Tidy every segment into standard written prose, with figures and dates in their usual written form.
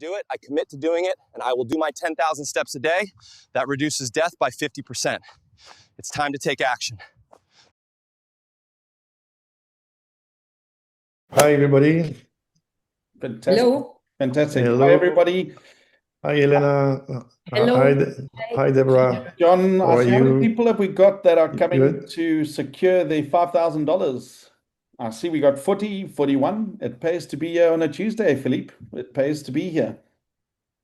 do it, I commit to doing it, and I will do my 10,000 steps a day. That reduces death by 50%. It's time to take action. Hi, everybody. Fantastic. Hello. Fantastic. Hello. Hi, everybody. Hi, Elena. Hello. Hi, Deborah. John, How are how many you? people have we got that are coming Good. to secure the $5,000? I see we got 40, 41. It pays to be here on a Tuesday, Philippe. It pays to be here.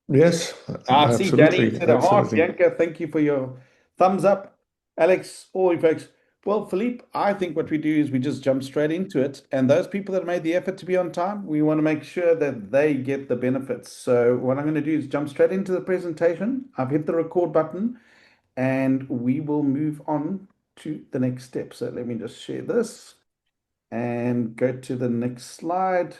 Yes, I see Danny absolutely. said a heart. Absolutely. Bianca, thank you for your thumbs up. Alex, all you folks. Well, Philippe, I think what we do is we just jump straight into it. And those people that made the effort to be on time, we want to make sure that they get the benefits. So what I'm going to do is jump straight into the presentation. I've hit the record button and we will move on to the next step. So let me just share this and go to the next slide.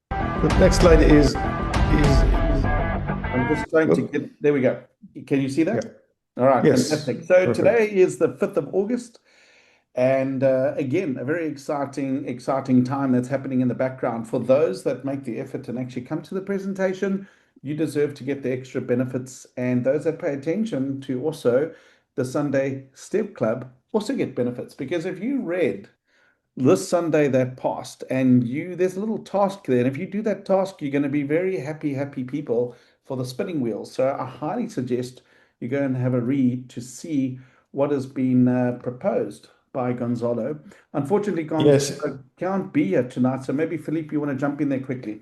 The next slide is I'm just trying to get, there we go. Can you see that? Yeah. All right, Yes. fantastic. So Perfect. today is the 5th of August. And again, a very exciting time that's happening in the background. For those that make the effort and actually come to the presentation, you deserve to get the extra benefits. And those that pay attention to also the Sunday Step Club also get benefits. Because if you read this Sunday that passed and there's a little task there. And if you do that task, you're going to be very happy people for the spinning wheel. So I highly suggest you go and have a read to see what has been proposed by Gonzalo. Unfortunately, Gonzalo can't be here tonight. So maybe Philippe, you want to jump in there quickly?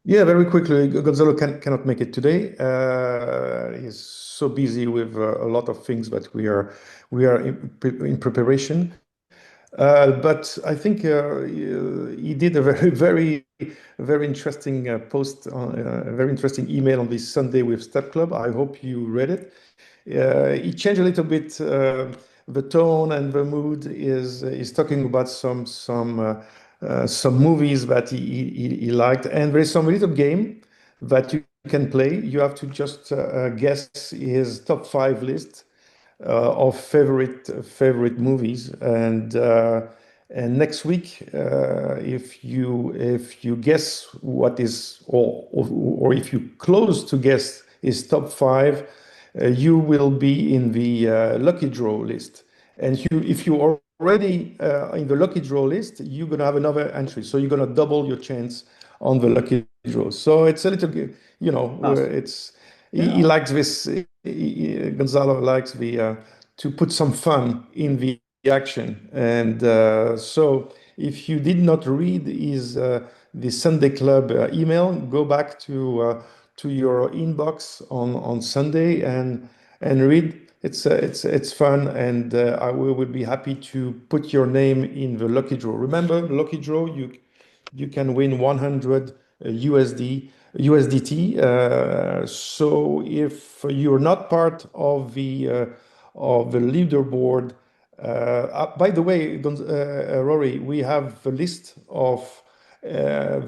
Yeah, very quickly. Gonzalo cannot make it today. He's so busy with a lot of things, but we are in preparation. But I think he did a very interesting post, a very interesting email on this Sunday with StepClub. I hope you read it. He changed a little bit the tone and the mood. Is talking about some movies that he liked, and there is some little game that you can play. You have to just guess his top 5 list of favorite movies, and next week, if you guess what is, or if you close to guess his top 5, you will be in the lucky draw list. And if you are already in the lucky draw list, you're gonna have another entry, so you're gonna double your chance on the lucky draw. So it's a little, Nice. it's he likes this. Gonzalo likes to put some fun in the action, and so if you did not read the Sunday Club email, go back to your inbox on Sunday and read. It's fun, and I will be happy to put your name in the lucky draw. Remember, the lucky draw, you can win 100 USDT. So if you're not part of the leaderboard, by the way, Rory, we have the list of the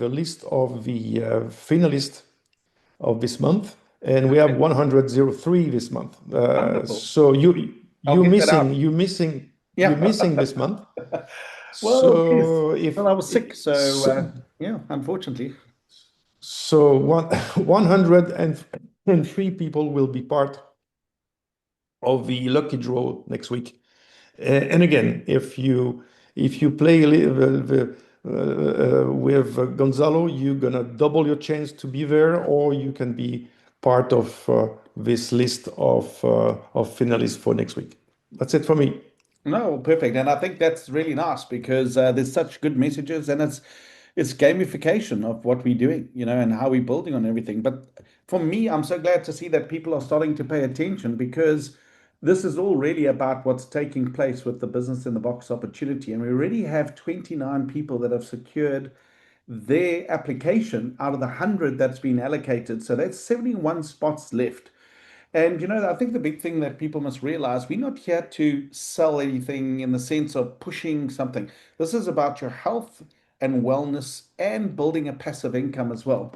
finalists of this month, and we have 103 this month. So you're missing this month. Well, So I was sick, so yeah, unfortunately. So 103 people will be part of the lucky draw next week. And again, if you play with Gonzalo, you're gonna double your chance to be there, or you can be part of this list of finalists for next week. That's it for me. No, perfect. And I think that's really nice because there's such good messages, and it's gamification of what we're doing, and how we're building on everything. But for me, I'm so glad to see that people are starting to pay attention, because this is all really about what's taking place with the business in the box opportunity. And we already have 29 people that have secured their application out of the 100 that's been allocated. So that's 71 spots left. And I think the big thing that people must realize, we're not here to sell anything in the sense of pushing something. This is about your health and wellness and building a passive income as well.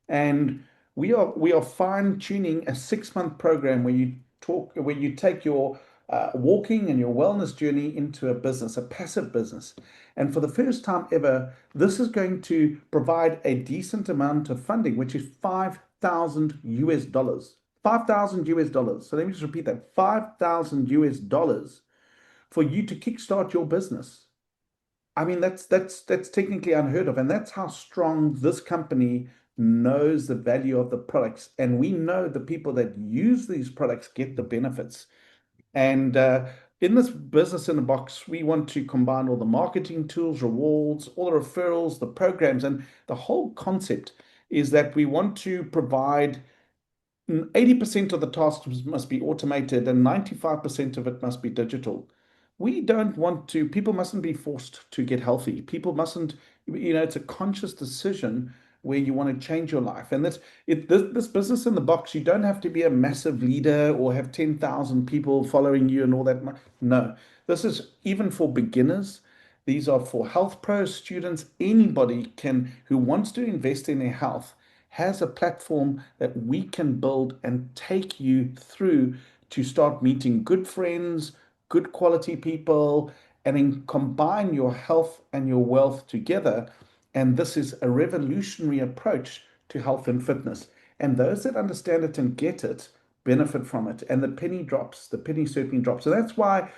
And we are fine tuning a 6-month program where you take your walking and your wellness journey into a business, a passive business. And for the first time ever, this is going to provide a decent amount of funding, which is 5,000 US dollars. 5,000 US dollars. So let me just repeat that, 5,000 US dollars for you to kickstart your business. I mean, that's technically unheard of, and that's how strong this company knows the value of the products, and we know the people that use these products get the benefits. And in this business in the box, we want to combine all the marketing tools, rewards, all the referrals, the programs, and the whole concept is that we want to provide 80% of the tasks must be automated and 95% of it must be digital. We don't want to, people mustn't be forced to get healthy. People mustn't, it's a conscious decision where you want to change your life. And this business in the box, you don't have to be a massive leader or have 10,000 people following you and all that. No, this is even for beginners. These are for health pros, students, anybody who wants to invest in their health has a platform that we can build and take you through to start meeting good friends, good quality people, and then combine your health and your wealth together. And this is a revolutionary approach to health and fitness. And those that understand it and get it benefit from it. And the penny drops, the penny certainly drops. So that's why,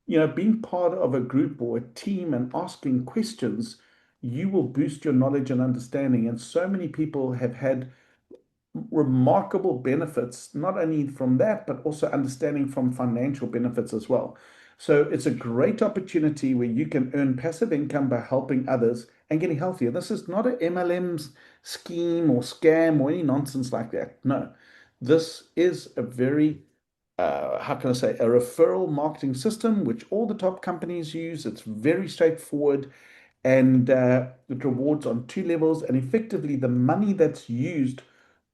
being part of a group or a team and asking questions, you will boost your knowledge and understanding. And so many people have had remarkable benefits, not only from that, but also understanding from financial benefits as well. So it's a great opportunity where you can earn passive income by helping others and getting healthier. This is not an MLM scheme or scam or any nonsense like that. No, this is a very how can I say, a referral marketing system, which all the top companies use. It's very straightforward and it rewards on two levels. And effectively, the money that's used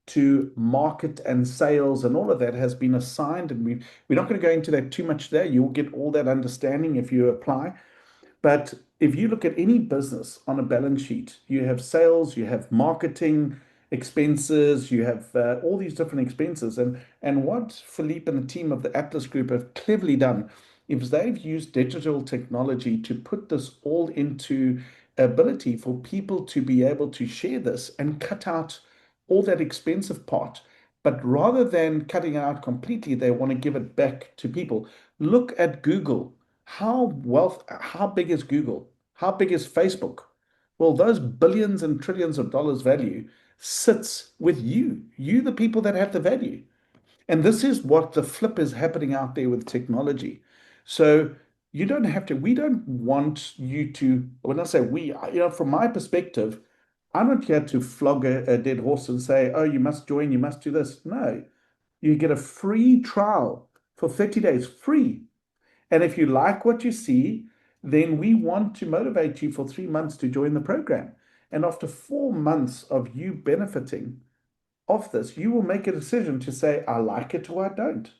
to market and sales and all of that has been assigned. And we're not going to go into that too much there. You'll get all that understanding if you apply. But if you look at any business on a balance sheet, you have sales, you have marketing expenses, you have all these different expenses. And what Philippe and the team of the Atlas Group have cleverly done is they've used digital technology to put this all into ability for people to be able to share this and cut out all that expensive part. But rather than cutting it out completely, they want to give it back to people. Look at Google. How big is Google? How big is Facebook? Well, those billions and trillions of dollars value sits with you, the people that have the value. And this is what the flip is happening out there with technology. So you don't have to, we don't want you to, when I say we, from my perspective, I'm not here to flog a dead horse and say, oh, you must join, you must do this. No, you get a free trial for 30 days, free. And if you like what you see, then we want to motivate you for 3 months to join the program. And after 4 months of you benefiting of this, you will make a decision to say, I like it or I don't.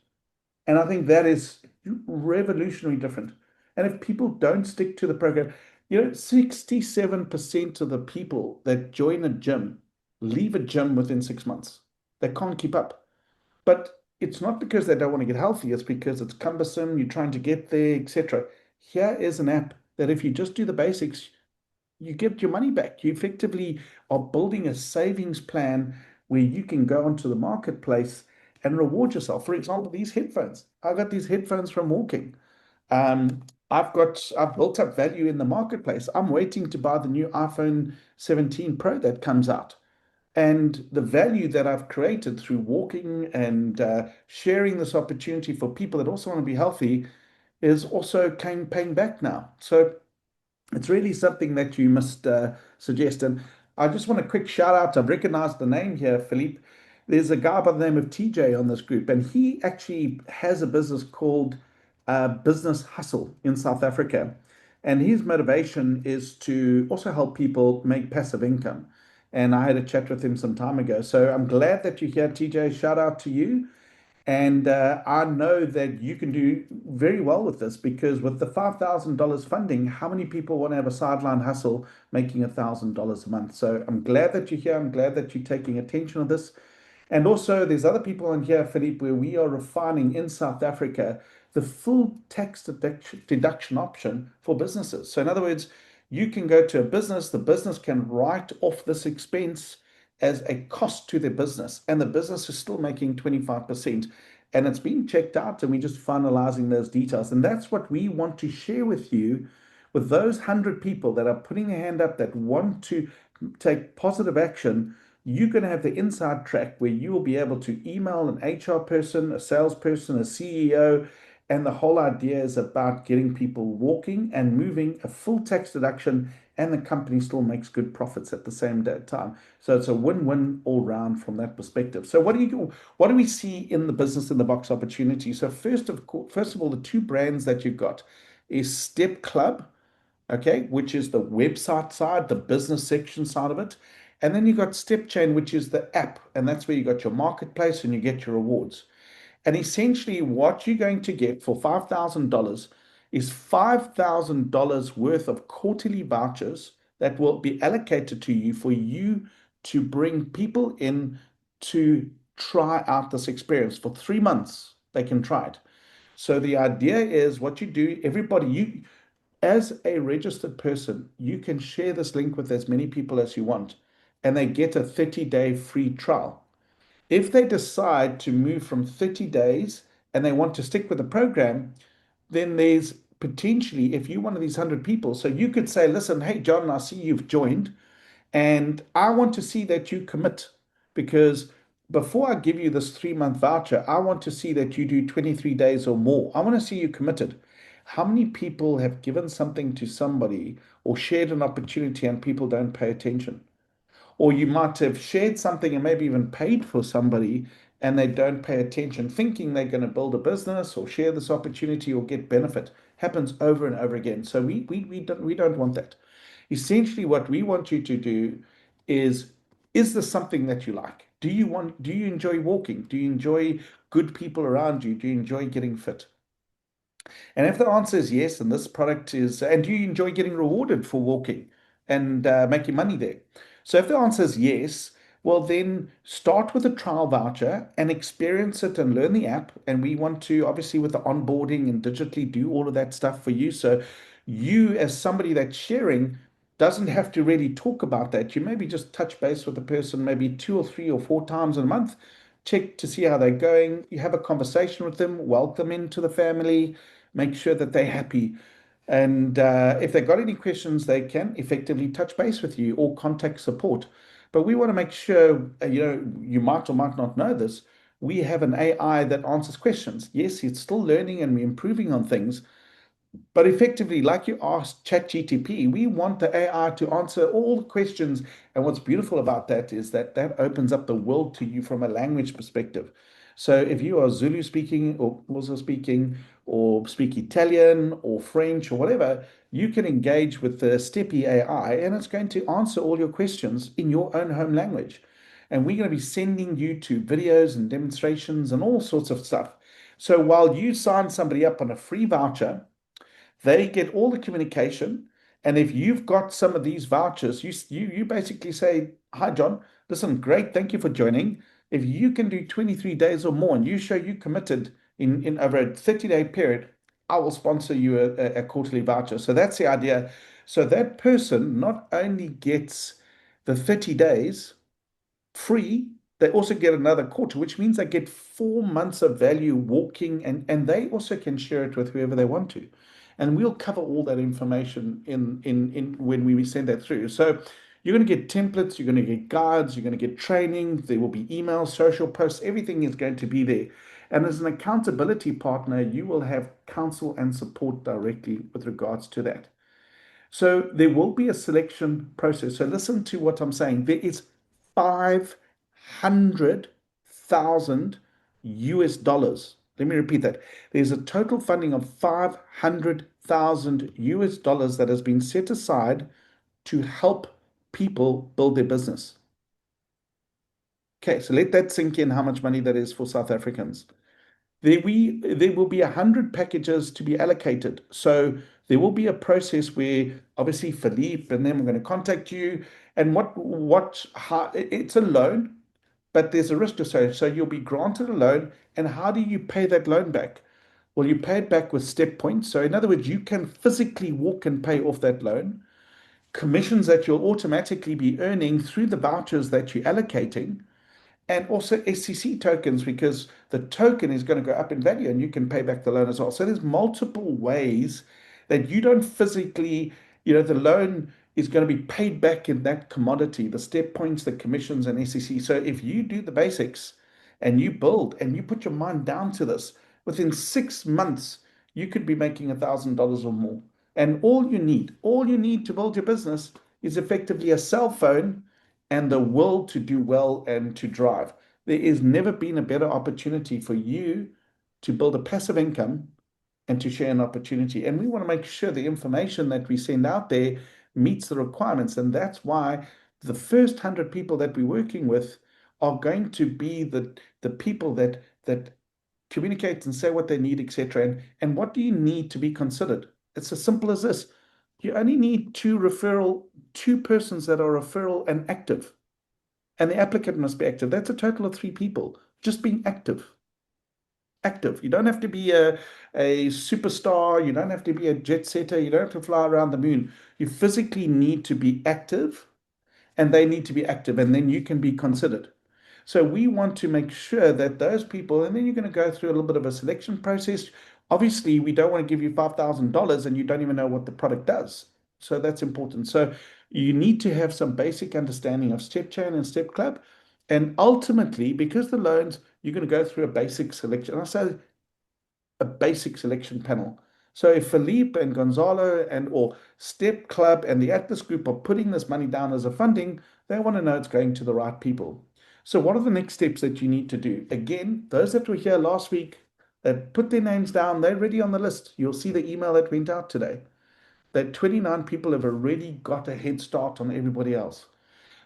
And I think that is revolutionary different. And if people don't stick to the program, 67% of the people that join a gym leave a gym within 6 months. They can't keep up. But it's not because they don't want to get healthy, it's because it's cumbersome, you're trying to get there, etc. Here is an app that if you just do the basics, you get your money back. You effectively are building a savings plan where you can go onto the marketplace and reward yourself. For example, these headphones. I got these headphones from walking. I've built up value in the marketplace. I'm waiting to buy the new iPhone 17 Pro that comes out. And the value that I've created through walking and sharing this opportunity for people that also want to be healthy is also paying back now. So it's really something that you must suggest. And I just want a quick shout out. I've recognized the name here, Philippe. There's a guy by the name of TJ on this group, and he actually has a business called Business Hustle in South Africa. And his motivation is to also help people make passive income. And I had a chat with him some time ago. So I'm glad that you're here, TJ. Shout out to you. And I know that you can do very well with this because with the $5,000 funding, how many people want to have a sideline hustle making $1,000 a month? So I'm glad that you're here. I'm glad that you're taking attention of this. And also, there's other people on here, Philippe, where we are refining in South Africa the full tax deduction option for businesses. So in other words, you can go to a business, the business can write off this expense as a cost to their business, and the business is still making 25%. And it's been checked out, and we're just finalizing those details. And that's what we want to share with you, with those 100 people that are putting their hand up that want to take positive action. You're going to have the inside track where you will be able to email an HR person, a salesperson, a CEO, and the whole idea is about getting people walking and moving, a full tax deduction, and the company still makes good profits at the same time. So it's a win-win all round from that perspective. So what do we see in the business in the box opportunity? So first of all, the two brands that you've got is StepClub, okay, which is the website side, the business section side of it. And then you've got StepChain, which is the app, and that's where you got your marketplace and you get your rewards. And essentially, what you're going to get for $5,000 is $5,000 worth of quarterly vouchers that will be allocated to you for you to bring people in to try out this experience for 3 months. They can try it. So the idea is what you do, everybody, as a registered person, you can share this link with as many people as you want, and they get a 30-day free trial. If they decide to move from 30 days and they want to stick with the program, then there's potentially, if you're one of these 100 people, so you could say, listen, hey, John, I see you've joined, and I want to see that you commit, because before I give you this 3-month voucher, I want to see that you do 23 days or more. I want to see you committed. How many people have given something to somebody or shared an opportunity and people don't pay attention? Or you might have shared something and maybe even paid for somebody and they don't pay attention, thinking they're going to build a business or share this opportunity or get benefit. Happens over and over again. So we don't want that. Essentially, what we want you to do is this something that you like? Do you enjoy walking? Do you enjoy good people around you? Do you enjoy getting fit? And if the answer is yes, and this product is, and do you enjoy getting rewarded for walking and making money there? So if the answer is yes, well, then start with a trial voucher and experience it and learn the app. And we want to, obviously, with the onboarding and digitally do all of that stuff for you. So you, as somebody that's sharing, doesn't have to really talk about that. You maybe just touch base with the person maybe 2 or 3 or 4 times a month, check to see how they're going. You have a conversation with them, welcome into the family, make sure that they're happy. And if they've got any questions, they can effectively touch base with you or contact support. But we want to make sure, you might or might not know this, we have an AI that answers questions. Yes, it's still learning and we're improving on things. But effectively, like you asked ChatGTP, we want the AI to answer all the questions. And what's beautiful about that is that that opens up the world to you from a language perspective. So if you are Zulu speaking or also speaking or speak Italian or French or whatever, you can engage with the Steppy AI and it's going to answer all your questions in your own home language. And we're going to be sending you to videos and demonstrations and all sorts of stuff. So while you sign somebody up on a free voucher, they get all the communication. And if you've got some of these vouchers, you basically say, hi, John, listen, great, thank you for joining. If you can do 23 days or more and you show you committed in over a 30-day period, I will sponsor you a quarterly voucher. So that's the idea. So that person not only gets the 30 days free, they also get another quarter, which means they get 4 months of value walking, and they also can share it with whoever they want to. And we'll cover all that information in when we send that through. So you're going to get templates, you're going to get guides, you're going to get training, there will be emails, social posts, everything is going to be there. And as an accountability partner, you will have counsel and support directly with regards to that. So there will be a selection process. So listen to what I'm saying. There is 500,000 US dollars. Let me repeat that. There's a total funding of 500,000 US dollars that has been set aside to help people build their business. Okay, so let that sink in how much money that is for South Africans. There will be 100 packages to be allocated. So there will be a process where obviously Philippe and them are going to contact you. And how it's a loan, but there's a risk associated. So you'll be granted a loan. And how do you pay that loan back? Well, you pay it back with step points. So in other words, you can physically walk and pay off that loan. Commissions that you'll automatically be earning through the vouchers that you're allocating, and also SCC tokens, because the token is going to go up in value and you can pay back the loan as well. So there's multiple ways that you don't physically, the loan is going to be paid back in that commodity, the step points, the commissions, and SCC. So if you do the basics and you build and you put your mind down to this, within 6 months, you could be making $1,000 or more. And all you need to build your business is effectively a cell phone and the will to do well and to drive. There has never been a better opportunity for you to build a passive income and to share an opportunity. And we want to make sure the information that we send out there meets the requirements. And that's why the first 100 people that we're working with are going to be the people that communicate and say what they need, etc. And what do you need to be considered? It's as simple as this. You only need two persons that are referral and active. And the applicant must be active. That's a total of 3 people. Just being active. Active. You don't have to be a superstar. You don't have to be a jet setter. You don't have to fly around the moon. You physically need to be active, and they need to be active, and then you can be considered. So we want to make sure that those people, and then you're going to go through a little bit of a selection process. Obviously, we don't want to give you $5,000 and you don't even know what the product does. So that's important. So you need to have some basic understanding of StepChain and StepClub. And ultimately, because the loans, you're going to go through a basic selection. And I say a basic selection panel. So if Philippe and Gonzalo or StepClub and the Atlas Group are putting this money down as a funding, they want to know it's going to the right people. So what are the next steps that you need to do? Again, those that were here last week, that put their names down, they're already on the list. You'll see the email that went out today. That 29 people have already got a head start on everybody else.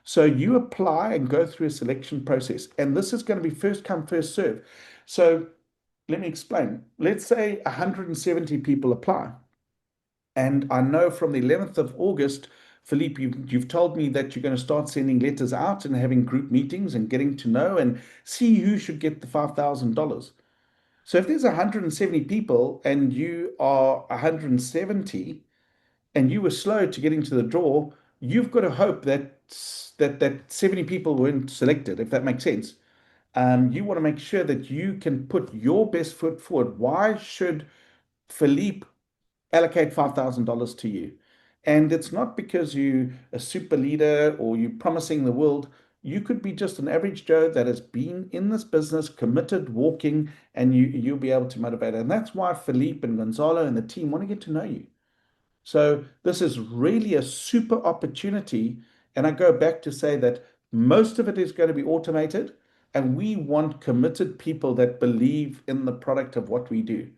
So you apply and go through a selection process. And this is going to be first come, first serve. So let me explain. Let's say 170 people apply. And I know from the 11th of August, Philippe, you've told me that you're going to start sending letters out and having group meetings and getting to know and see who should get the $5,000. So if there's 170 people and you are 170 and you were slow to get into the draw, you've got to hope that 70 people weren't selected, if that makes sense. You want to make sure that you can put your best foot forward. Why should Philippe allocate $5,000 to you? And it's not because you're a super leader or you're promising the world. You could be just an average Joe that has been in this business, committed, walking, and you'll be able to motivate. And that's why Philippe and Gonzalo and the team want to get to know you. So this is really a super opportunity. And I go back to say that most of it is going to be automated. And we want committed people that believe in the product of what we do.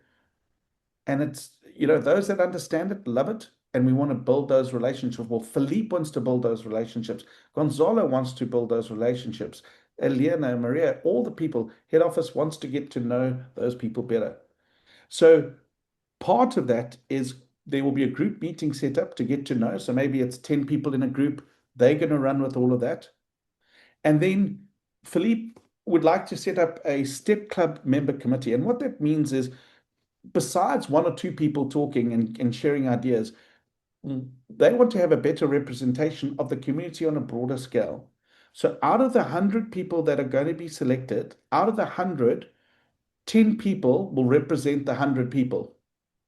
And it's, those that understand it, love it. And we want to build those relationships. Well, Philippe wants to build those relationships. Gonzalo wants to build those relationships. Elena, Maria, all the people, head office wants to get to know those people better. So part of that is there will be a group meeting set up to get to know. So maybe it's 10 people in a group. They're going to run with all of that. And then Philippe would like to set up a StepClub member committee. And what that means is, besides 1 or 2 people talking and sharing ideas, they want to have a better representation of the community on a broader scale. So out of the 100 people that are going to be selected, out of the 100, 10 people will represent the 100 people.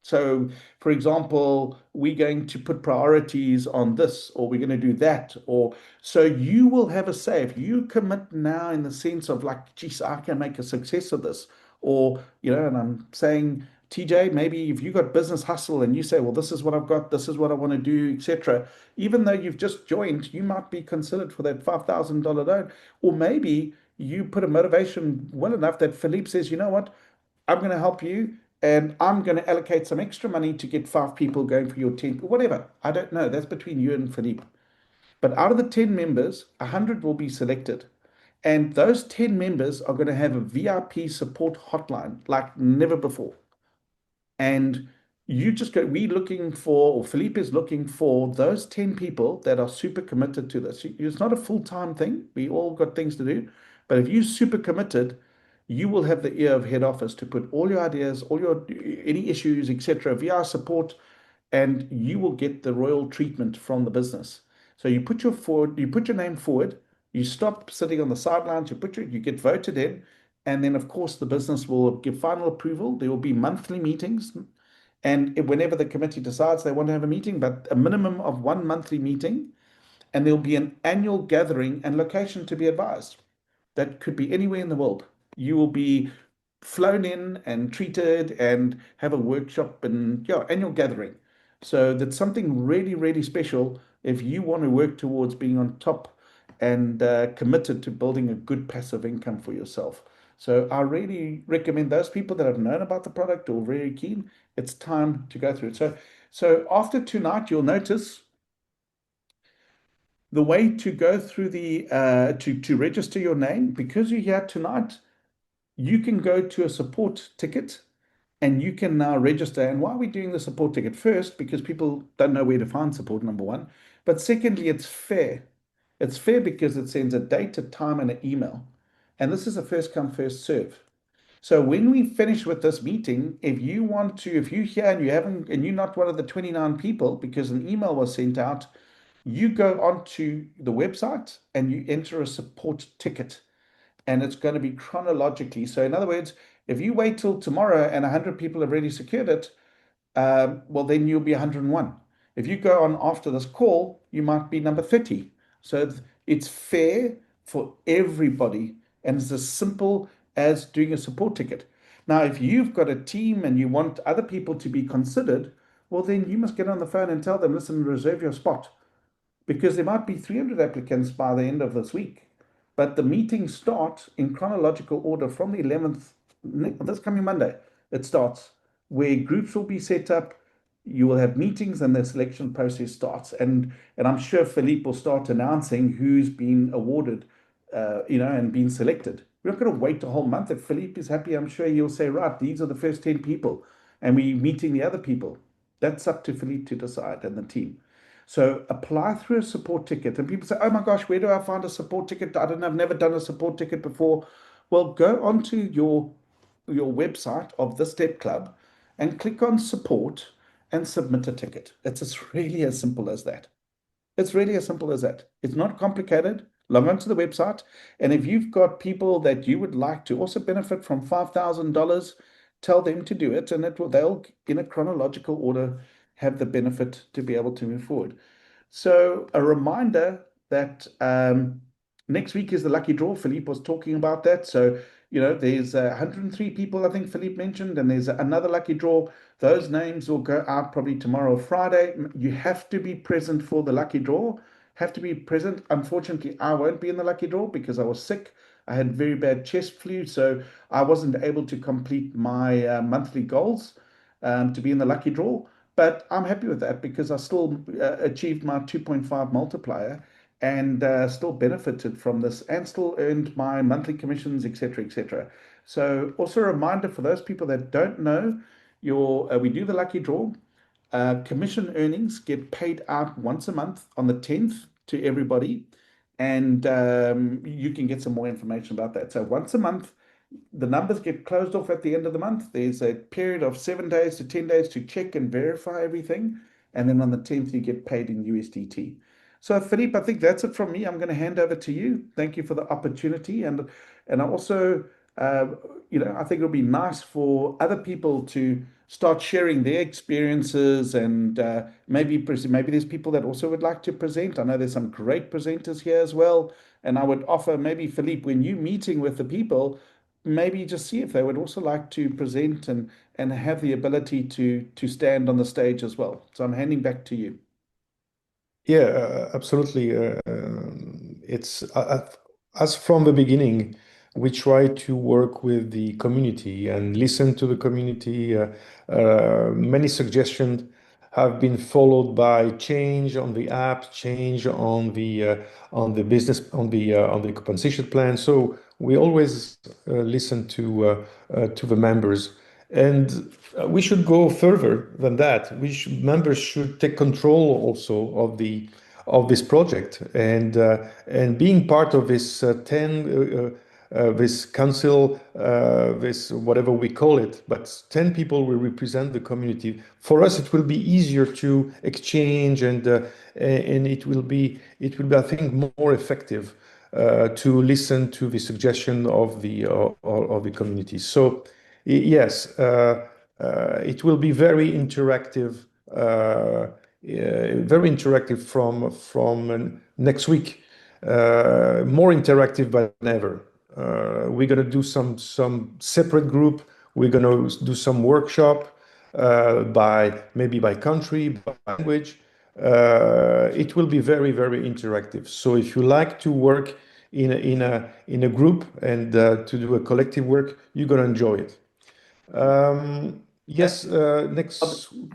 So, for example, we're going to put priorities on this, or we're going to do that, or so you will have a say. If you commit now in the sense of like, geez, I can make a success of this, or, and I'm saying, TJ, maybe if you got business hustle and you say, well, this is what I've got, this is what I want to do, etc. Even though you've just joined, you might be considered for that $5,000 loan, or maybe you put a motivation well enough that Philippe says, you know what, I'm going to help you. And I'm going to allocate some extra money to get 5 people going for your 10, whatever. I don't know. That's between you and Philippe. But out of the 10 members, 100 will be selected. And those 10 members are going to have a VIP support hotline like never before. And we're looking for, or Philippe is looking for those 10 people that are super committed to this. It's not a full-time thing. We all got things to do. But if you're super committed, you will have the ear of head office to put all your ideas, all your any issues, etc., via our support, and you will get the royal treatment from the business. So you put your name forward, you stop sitting on the sidelines, you get voted in, and then of course the business will give final approval. There will be monthly meetings, and whenever the committee decides they want to have a meeting, but a minimum of one monthly meeting, and there'll be an annual gathering and location to be advised. That could be anywhere in the world. You will be flown in and treated and have a workshop and annual gathering. So that's something really, really special if you want to work towards being on top and committed to building a good passive income for yourself. So I really recommend those people that have known about the product or very keen, it's time to go through it. So after tonight, you'll notice the way to go through the to register your name, because you're here tonight, you can go to a support ticket and you can now register. And why are we doing the support ticket? First, because people don't know where to find support, number one. But secondly, it's fair. It's fair because it sends a date, a time, and an email. And this is a first come, first serve. So when we finish with this meeting, if you're here and you're not one of the 29 people because an email was sent out, you go onto the website and you enter a support ticket, and it's going to be chronologically. So in other words, if you wait till tomorrow and 100 people have already secured it, well, then you'll be 101. If you go on after this call, you might be number 30. So it's fair for everybody, and it's as simple as doing a support ticket. Now, if you've got a team and you want other people to be considered, well, then you must get on the phone and tell them, listen, reserve your spot, because there might be 300 applicants by the end of this week. But the meetings start in chronological order from the 11th, this coming Monday, it starts, where groups will be set up. You will have meetings and the selection process starts. And I'm sure Philippe will start announcing who's been awarded, and been selected. We're not going to wait a whole month. If Philippe is happy, I'm sure he'll say, right, these are the first 10 people, and we're meeting the other people. That's up to Philippe to decide and the team. So apply through a support ticket. And people say, oh my gosh, where do I find a support ticket? I don't know, I've never done a support ticket before. Well, go onto your website of the Step Club and click on support and submit a ticket. It's really as simple as that. It's really as simple as that. It's not complicated. Log on to the website. And if you've got people that you would like to also benefit from $5,000, tell them to do it, and they'll, in a chronological order, have the benefit to be able to move forward. So a reminder that next week is the lucky draw. Philippe was talking about that. So, there's 103 people, I think Philippe mentioned, and there's another lucky draw. Those names will go out probably tomorrow or Friday. You have to be present for the lucky draw. Have to be present. Unfortunately, I won't be in the lucky draw because I was sick. I had very bad chest flu, so I wasn't able to complete my monthly goals to be in the lucky draw. But I'm happy with that because I still achieved my 2.5 multiplier and still benefited from this and still earned my monthly commissions, etc., etc. So also a reminder for those people that don't know, we do the lucky draw. Commission earnings get paid out once a month on the 10th to everybody, and you can get some more information about that. So once a month, the numbers get closed off at the end of the month. There's a period of 7 days to 10 days to check and verify everything. And then on the 10th, you get paid in USDT. So Philippe, I think that's it from me. I'm going to hand over to you. Thank you for the opportunity. And I also, I think it'll be nice for other people to start sharing their experiences, and maybe there's people that also would like to present. I know there's some great presenters here as well. And I would offer maybe, Philippe, when you're meeting with the people, maybe just see if they would also like to present and have the ability to stand on the stage as well. So I'm handing back to you. Yeah, absolutely. It's as from the beginning, we try to work with the community and listen to the community. Many suggestions have been followed by change on the app, change on the business on the compensation plan. So we always listen to the members. And we should go further than that. Members should take control also of this project, and being part of this this council, this whatever we call it, but 10 people will represent the community. For us, it will be easier to exchange, and it will be, I think, more effective to listen to the suggestion of the community. So yes, it will be very interactive. Very interactive from next week. More interactive than ever. We're gonna do some separate group. We're gonna do some workshop by maybe by country, by language. It will be very interactive. So if you like to work in a group and to do a collective work, you're gonna enjoy it. Yes. Next.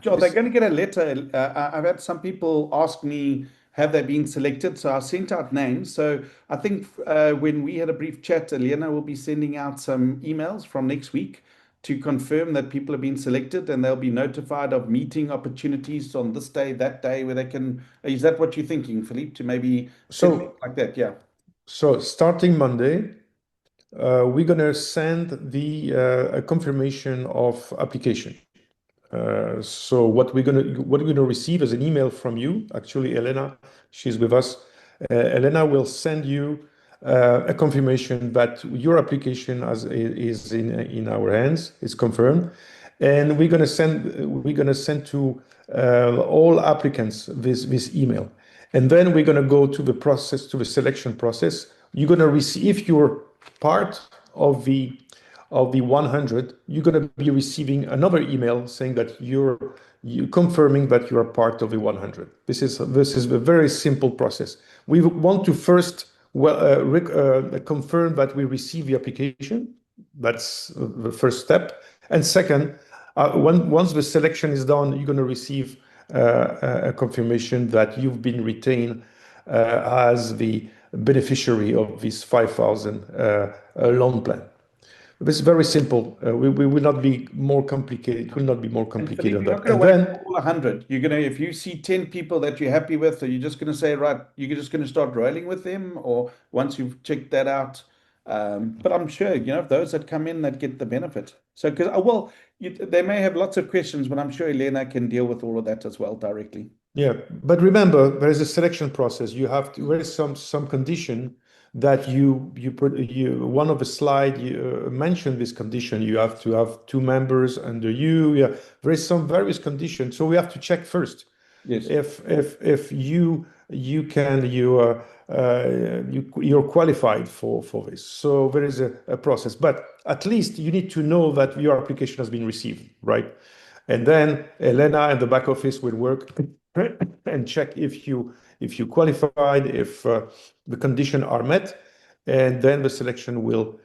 Are they going to get a letter? I've had some people ask me, have they been selected? So I sent out names. So I think when we had a brief chat, Elena will be sending out some emails from next week to confirm that people have been selected, and they'll be notified of meeting opportunities on this day, that day, where they can. Is that what you're thinking, Philippe? To maybe So like that? Yeah. so starting Monday, we're gonna send a confirmation of application. So what we're gonna receive is an email from you. Actually, Elena, she's with us. Elena will send you a confirmation that your application is in our hands, is confirmed, and we're gonna send to all applicants this email, and then we're gonna go to the selection process. You're gonna receive, if you're part of the 100, you're going to be receiving another email saying that you confirming that you are part of the 100. This is a very simple process. We want to first confirm that we receive the application. That's the first step. And second, once the selection is done, you're going to receive a confirmation that you've been retained as the beneficiary of this 5,000 loan plan. This is very simple. We will not be more complicated. It will not be more complicated than You're that. not And going to then, wait for all 100. You're going to, if you see 10 people that you're happy with, are you just going to say, right, you're just going to start rolling with them, or once you've checked that out? But I'm sure, those that come in, that get the benefit. So, they may have lots of questions, but I'm sure Elena can deal with all of that as well directly. yeah, but remember, there is a selection process. There is some condition that one of the slide you mentioned this condition. You have to have 2 members under you. Yeah, there is some various conditions. So we have to check first. Yes. If you're qualified for this. So there is a process, but at least you need to know that your application has been received, right? And then Elena and the back office will work and check if you qualified, if the conditions are met, and then the selection will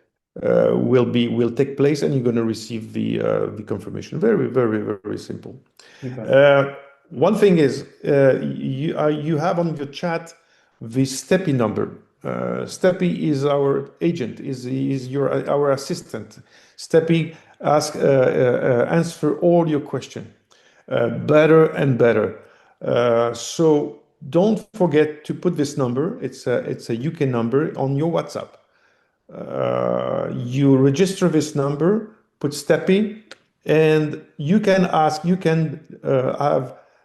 take place, and you're going to receive the confirmation. Very simple. Okay. One thing is, you have on your chat the Steppy number. Steppy is our agent, is our assistant. Steppy answer all your questions better and better. So don't forget to put this number. It's a UK number on your WhatsApp. You register this number, put Steppy, and you can have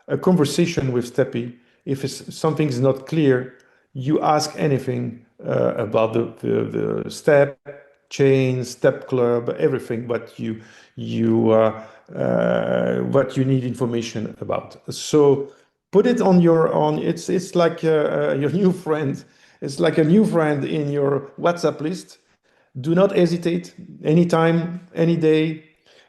a conversation with Steppy. If something is not clear, you ask anything about the step chain, StepClub, everything what you need information about. So put it on it's like your new friend. It's like a new friend in your WhatsApp list. Do not hesitate. Anytime, any day,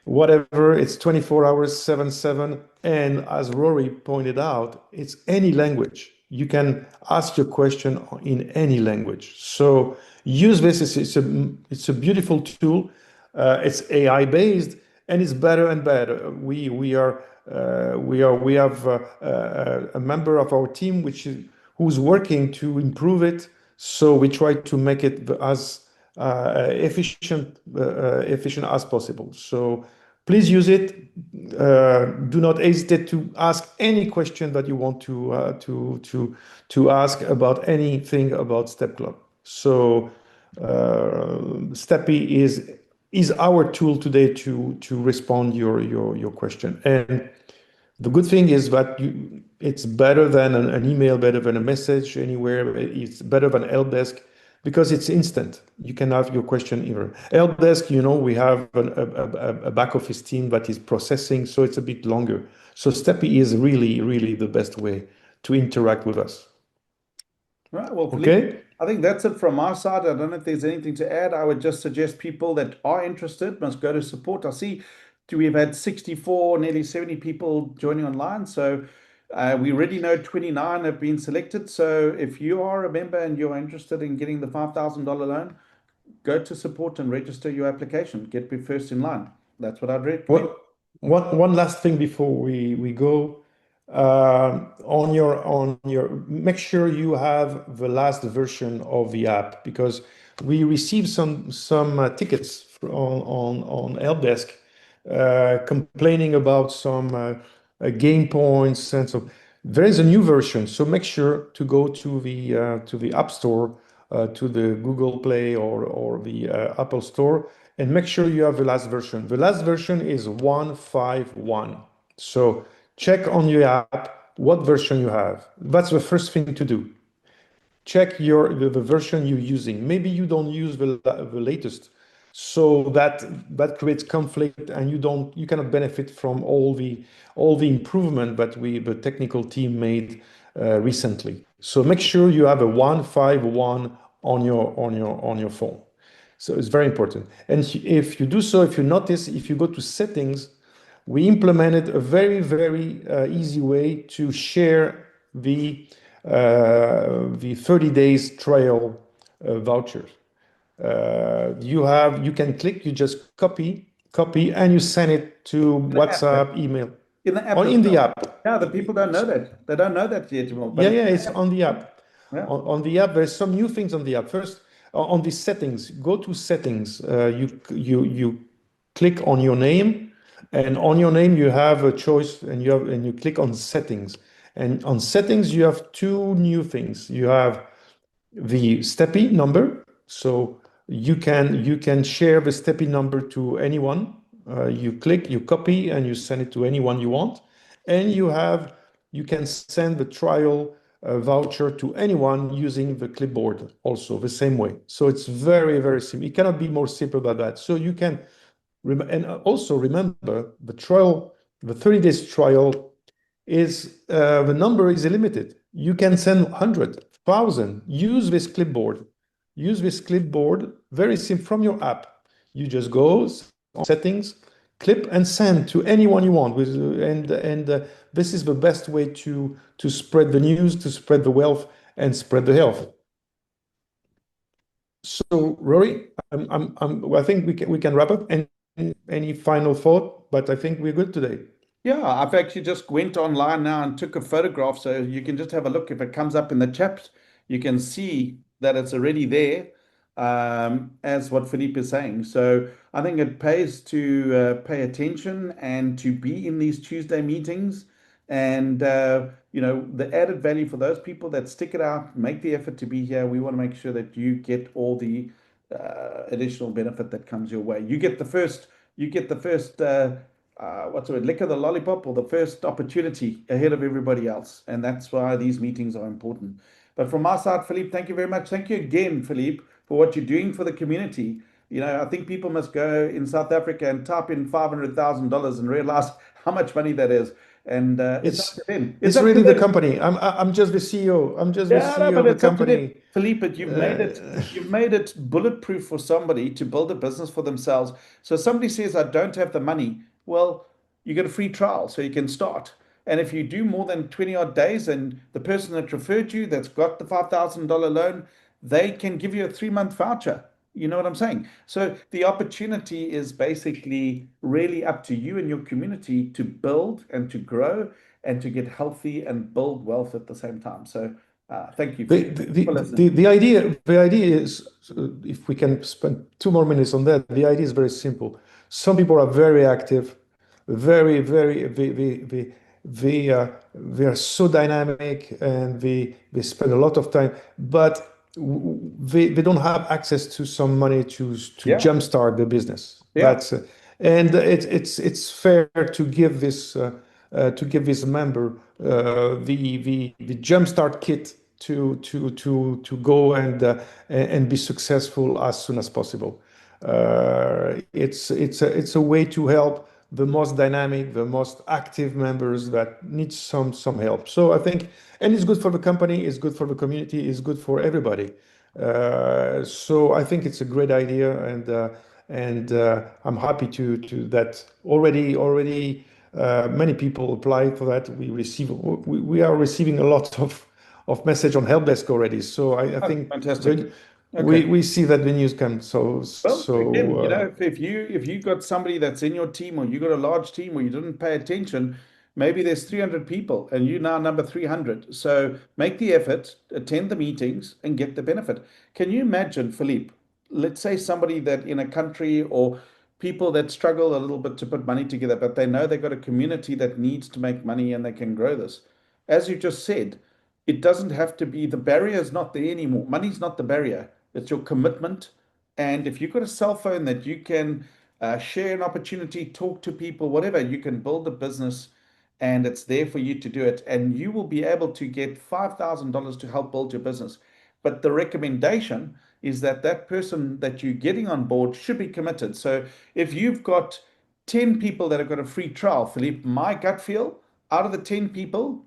whatever. It's 24 hours, 7/7. And as Rory pointed out, it's any language. You can ask your question in any language. So use this. It's a beautiful tool. It's AI based, and it's better and better. We have a member of our team who's working to improve it. So we try to make it as efficient as possible. So please use it. Do not hesitate to ask any question that you want to ask about anything about StepClub. So Steppy is our tool today to respond your question. And the good thing is that it's better than an email, better than a message anywhere. It's better than help desk because it's instant. You can have your question here. Help desk, we have a back office team that is processing, so it's a bit longer. So Steppy is really, really the best way to interact with us. Right. Well, Philippe, Okay? I think that's it from our side. I don't know if there's anything to add. I would just suggest people that are interested must go to support. I see we've had 64, nearly 70 people joining online. So we already know 29 have been selected. So if you are a member and you're interested in getting the $5,000 loan, go to support and register your application. Get me first in line. That's what I'd recommend. One last thing before we go. Make sure you have the last version of the app, because we received some tickets on helpdesk complaining about some game points, and so there is a new version. So make sure to go to the App Store, to the Google Play or the Apple Store, and make sure you have the last version. The last version is 151. So check on your app what version you have. That's the first thing to do. Check the version you're using. Maybe you don't use the latest, so that creates conflict, and you cannot benefit from all the improvement that the technical team made recently. So make sure you have a 151 on your phone. So it's very important. And if you do so, if you notice, if you go to settings, we implemented a very, very easy way to share the 30 days trial vouchers. You can click, you just copy, and you send it to In the app, WhatsApp, email, in the app or in the itself. app. Yeah, the people don't know that. They don't know that yet, but Yeah, it's on the app. yeah. On the app, there's some new things on the app. First, on the settings, go to settings. You click on your name, and on your name you have a choice, and you click on settings. And on settings, you have two new things. You have the STEPI number, so you can share the STEPI number to anyone. You click, you copy, and you send it to anyone you want. And you can send the trial voucher to anyone using the clipboard, also the same way. So it's very, very simple. It cannot be more simple than that. So you can, and also remember the 30 days trial is the number is limited. You can send 100,000. Use this clipboard. Use this clipboard very simple from your app. You just go on settings, clip and send to anyone you want. This is the best way to spread the news, to spread the wealth, and spread the health. So Rory, I think we can wrap up. And any final thought? But I think we're good today. Yeah, I've actually just went online now and took a photograph, so you can just have a look. If it comes up in the chat, you can see that it's already there, as what Philippe is saying. So I think it pays to pay attention and to be in these Tuesday meetings. And the added value for those people that stick it out, make the effort to be here. We want to make sure that you get all the additional benefit that comes your way. You get the first. What's the word, lick of the lollipop, or the first opportunity ahead of everybody else. And that's why these meetings are important. But from our side, Philippe, thank you very much. Thank you again, Philippe, for what you're doing for the community. I think people must go in South Africa and type in $500,000 and realize how much money that is. And it's up to them. It's really the company. I'm just the CEO. I'm just the CEO of the company. Philippe, but you've made it bulletproof for somebody to build a business for themselves. So somebody says, I don't have the money. Well, you get a free trial, so you can start. And if you do more than 20 odd days, and the person that referred you that's got the $5,000 loan, they can give you a 3-month voucher. You know what I'm saying? So the opportunity is basically really up to you and your community to build and to grow and to get healthy and build wealth at the same time. So thank you for listening. The idea is, if we can spend 2 more minutes on that, the idea is very simple. Some people are very active, very, very, they are so dynamic, and they spend a lot of time. But they don't have access to some money to Yeah. jumpstart the business. Yeah. That's and it's fair to give this member the jumpstart kit to go and be successful as soon as possible. It's a way to help the most dynamic, the most active members that need some help. So I think, and it's good for the company, it's good for the community, it's good for everybody. So I think it's a great idea, and I'm happy to that already many people apply for that. We are receiving a lot of message on help desk already. So I think fantastic. we see that the news comes. So Again, if you got somebody that's in your team, or you got a large team, or you didn't pay attention, maybe there's 300 people and you now number 300. So make the effort, attend the meetings, and get the benefit. Can you imagine, Philippe? Let's say somebody that in a country, or people that struggle a little bit to put money together, but they know they've got a community that needs to make money and they can grow this. As you just said, it doesn't have to be, the barrier is not there anymore. Money's not the barrier. It's your commitment. And if you've got a cell phone that you can share an opportunity, talk to people, whatever, you can build a business, and it's there for you to do it. And you will be able to get $5,000 to help build your business. But the recommendation is that that person that you're getting on board should be committed. So if you've got 10 people that have got a free trial, Philippe, my gut feel, out of the 10 people,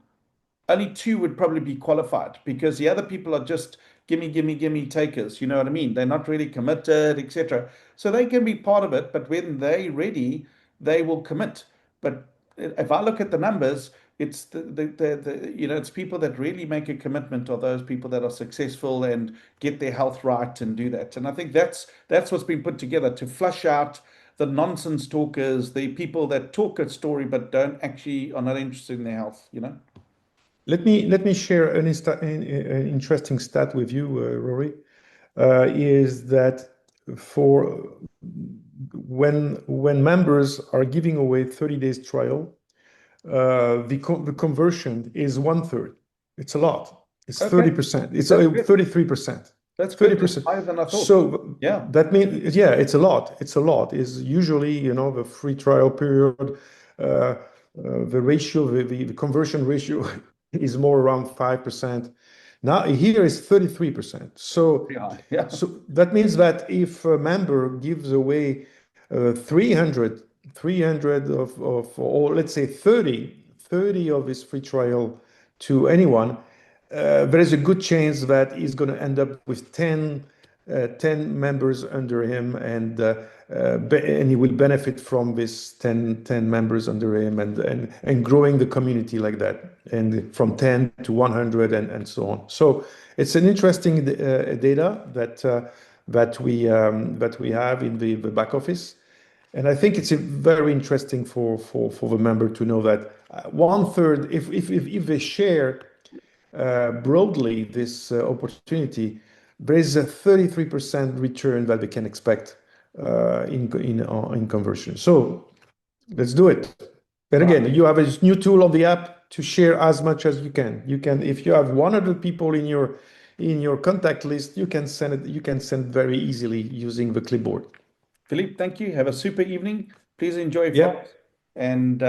only 2 would probably be qualified, because the other people are just gimme takers. You know what I mean? They're not really committed, etc. So they can be part of it, but when they're ready, they will commit. But if I look at the numbers, it's it's people that really make a commitment, are those people that are successful and get their health right and do that. And I think that's what's been put together to flush out the nonsense talkers, the people that talk a story but are not interested in their health. Let me share an interesting stat with you, Rory. Is that for when members are giving away 30 days trial, the conversion is 1/3. It's a lot. It's 30%. It's 33%. That's 30%. Higher than I thought. So yeah, that means, yeah, it's a lot. It's a lot. Is usually, the free trial period, the ratio, the conversion ratio is more around 5%. Now here is 33%. So, yeah. So that means that if a member gives away 300 of or let's say 30 of his free trial to anyone, there is a good chance that he's going to end up with 10 members under him, and he will benefit from this 10 members under him, and growing the community like that, and from 10 to 100 and so on. So it's an interesting data that we have in the back office. And I think it's very interesting for the member to know that 1/3, if they share broadly this opportunity, there is a 33% return that they can expect in conversion. So let's do it. And again, you have a new tool on the app to share as much as you can. If you have 100 people in your contact list, you can send it. You can send very easily using the clipboard. Philippe, thank you. Have a super evening. Please enjoy your Yeah. flight. And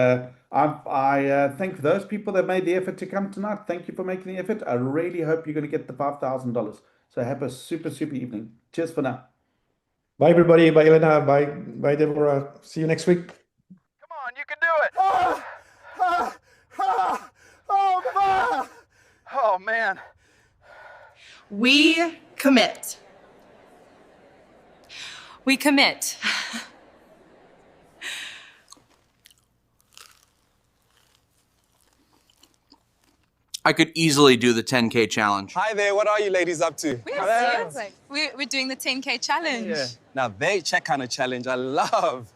I thank those people that made the effort to come tonight. Thank you for making the effort. I really hope you're going to get the $5,000. So have a super evening. Cheers for now. Bye, everybody. Bye, Elena. Bye, Deborah. See you next week. Come on, you can do it. Oh, man. We commit. We commit. I could easily do the 10K challenge. Hi there, what are you ladies up to? We're doing the 10K challenge. Yeah. Now, that kind of challenge I love.